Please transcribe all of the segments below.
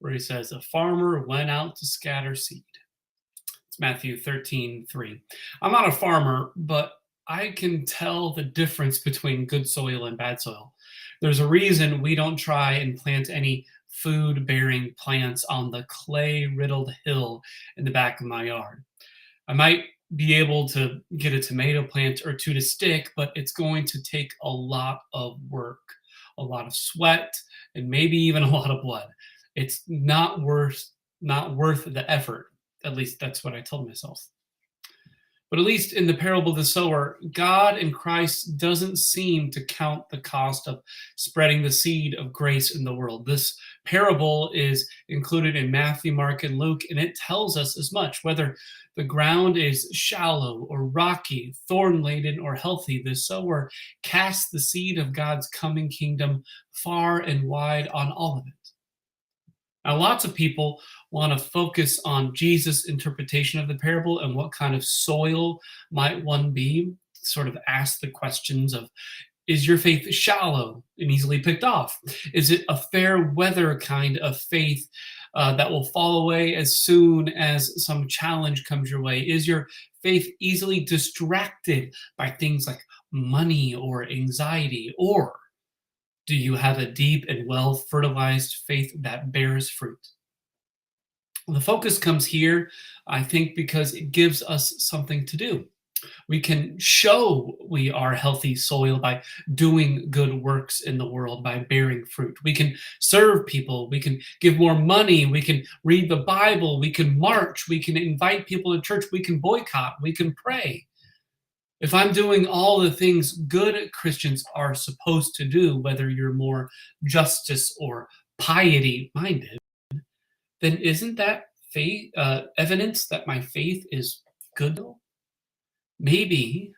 where he says, "A farmer went out to scatter seed." It's Matthew 13:3. I'm not a farmer, but I can tell the difference between good soil and bad soil. There's a reason we don't try and plant any food bearing plants on the clay riddled hill in the back of my yard. I might be able to get a tomato plant or two to stick, but it's going to take a lot of work, a lot of sweat, and maybe even a lot of blood. It's not worth the effort. At least that's what I told myself. But at least in the parable of the sower, God in Christ doesn't seem to count the cost of spreading the seed of grace in the world. This parable is included in Matthew, Mark, and Luke, and it tells us as much. Whether the ground is shallow or rocky, thorn laden or healthy, the sower casts the seed of God's coming kingdom far and wide on all of it. Now, lots of people want to focus on Jesus' interpretation of the parable and what kind of soil might one be. Sort of ask the questions of, is your faith shallow and easily picked off? Is it a fair weather kind of faith that will fall away as soon as some challenge comes your way? Is your faith easily distracted by things like money or anxiety? Or do you have a deep and well fertilized faith that bears fruit? The focus comes here, I think, because it gives us something to do. We can show we are healthy soil by doing good works in the world, by bearing fruit. We can serve people. We can give more money. We can read the Bible. We can march. We can invite people to church. We can boycott. We can pray. If I'm doing all the things good Christians are supposed to do, whether you're more justice or piety minded, then isn't that faith evidence that my faith is good? Maybe,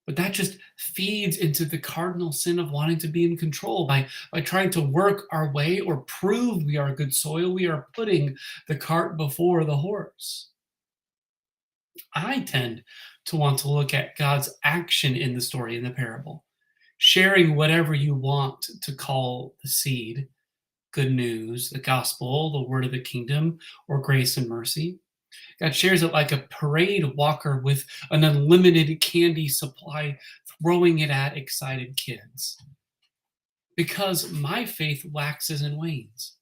but that just feeds into the cardinal sin of wanting to be in control. By trying to work our way or prove we are good soil, we are putting the cart before the horse. I tend to want to look at God's action in the story, in the parable, sharing whatever you want to call the seed, good news, the gospel, the word of the kingdom, or grace and mercy. God shares it like a parade walker with an unlimited candy supply, throwing it at excited kids. Because my faith waxes and wanes.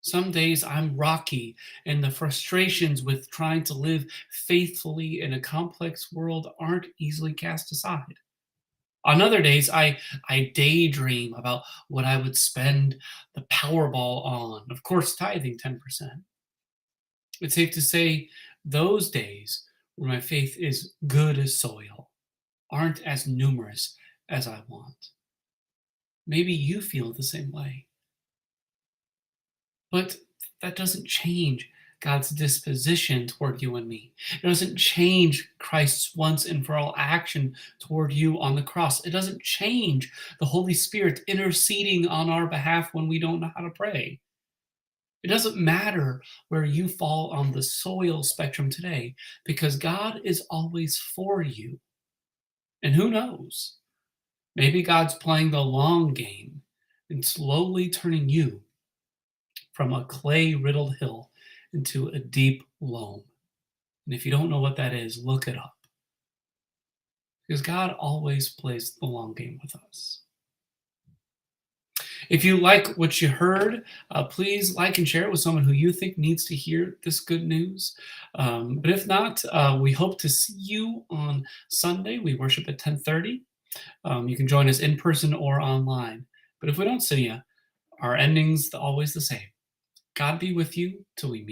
Some days I'm rocky, and the frustrations with trying to live faithfully in a complex world aren't easily cast aside. On other days, I daydream about what I would spend the Powerball on. Of course, tithing 10%. It's safe to say those days where my faith is good as soil aren't as numerous as I want. Maybe you feel the same way. But that doesn't change God's disposition toward you and me. It doesn't change Christ's once and for all action toward you on the cross. It doesn't change the Holy Spirit interceding on our behalf when we don't know how to pray. It doesn't matter where you fall on the soil spectrum today, because God is always for you. And who knows? Maybe God's playing the long game and slowly turning you from a clay riddled hill into a deep loam. And if you don't know what that is, look it up. Because God always plays the long game with us. If you like what you heard, please like and share it with someone who you think needs to hear this good news. But if not, we hope to see you on Sunday. We worship at 10:30. You can join us in person or online. But if we don't see you, our ending's always the same. God be with you till we meet.